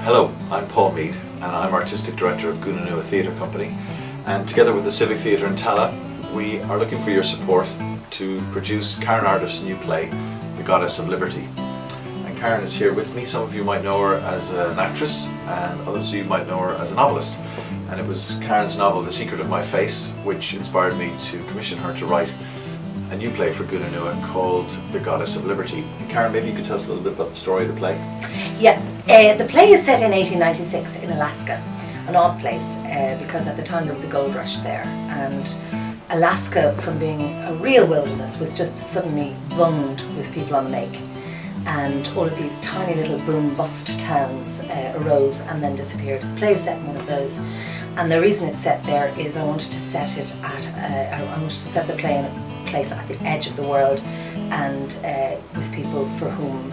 Hello, I'm Paul Meade and I'm Artistic Director of Guna Nua Theatre Company, and together with the Civic Theatre in Tala we are looking for your support to produce Karen Ardiff's new play, The Goddess of Liberty. And Karen is here with me. Some of you might know her as an actress and others of you might know her as a novelist. And it was Karen's novel The Secret of My Face which inspired me to commission her to write a new play for Guna Nua called The Goddess of Liberty. And Karen, maybe you could tell us a little bit about the story of the play? Yeah, the play is set in 1896 in Alaska, an odd place because at the time there was a gold rush there, and Alaska, from being a real wilderness, was just suddenly bunged with people on the make, and all of these tiny little boom-bust towns arose and then disappeared. The play is set in one of those, and the reason it's set there is I wanted to set it at I wanted to set the play in a place at the edge of the world, and with people for whom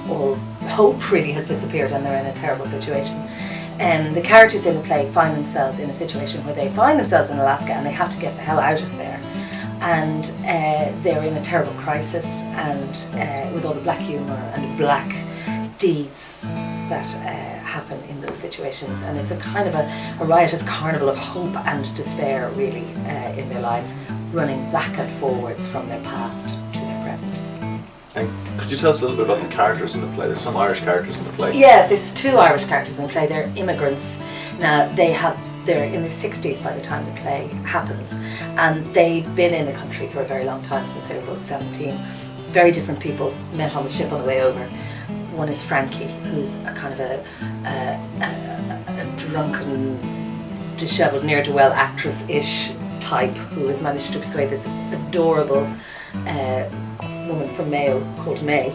all hope really has disappeared and they're in a terrible situation. The characters in the play find themselves in a situation where they find themselves in Alaska and they have to get the hell out of there, and they're in a terrible crisis, and with all the black humour and black deeds that happen in those situations, and it's a kind of a riotous carnival of hope and despair really in their lives, running back and forwards from their past to their present. And could you tell us a little bit about the characters in the play? There's some Irish characters in the play. Yeah, there's two Irish characters in the play. They're immigrants. Now they're in their 60s by the time the play happens, and they've been in the country for a very long time, since they were both 17. Very different people, met on the ship on the way over. One is Frankie, who's a kind of a drunken, dishevelled, ne'er-do-well actress-ish type who has managed to persuade this adorable woman from Mayo called May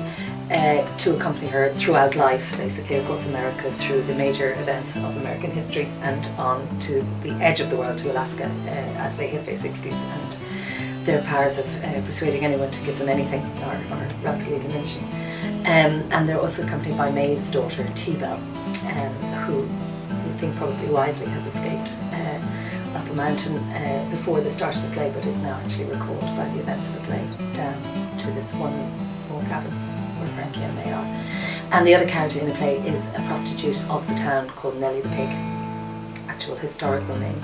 to accompany her throughout life, basically across America through the major events of American history and on to the edge of the world, to Alaska, as they hit their 60s, and their powers of persuading anyone to give them anything are rapidly diminishing. And they're also accompanied by May's daughter, T-Bell, who we think probably wisely has escaped up a mountain before the start of the play, but is now actually recalled by the events of the play down to this one small cabin where Frankie and May are. And the other character in the play is a prostitute of the town called Nellie the Pig, actual historical name.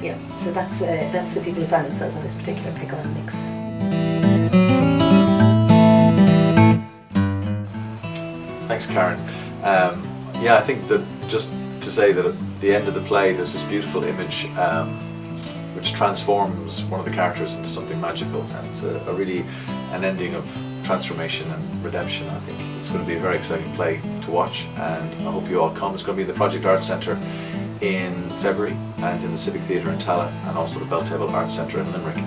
Yeah, so that's the people who find themselves in this particular pickle and mix. Thanks, Karen. Yeah, I think that just to say that at the end of the play there's this beautiful image which transforms one of the characters into something magical, and it's a really an ending of transformation and redemption. I think it's going to be a very exciting play to watch, and I hope you all come. It's going to be in the Project Arts Centre in February, and in the Civic Theatre in Tala, and also the Belltable Arts Centre in Limerick.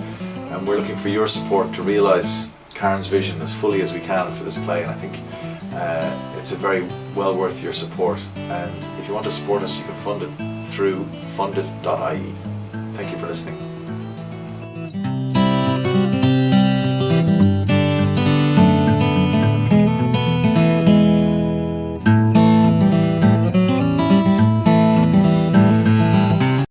And we're looking for your support to realise Karen's vision as fully as we can for this play, and I think it's a very well worth your support. And if you want to support us, you can fund it through fundit.ie. Thank you for listening.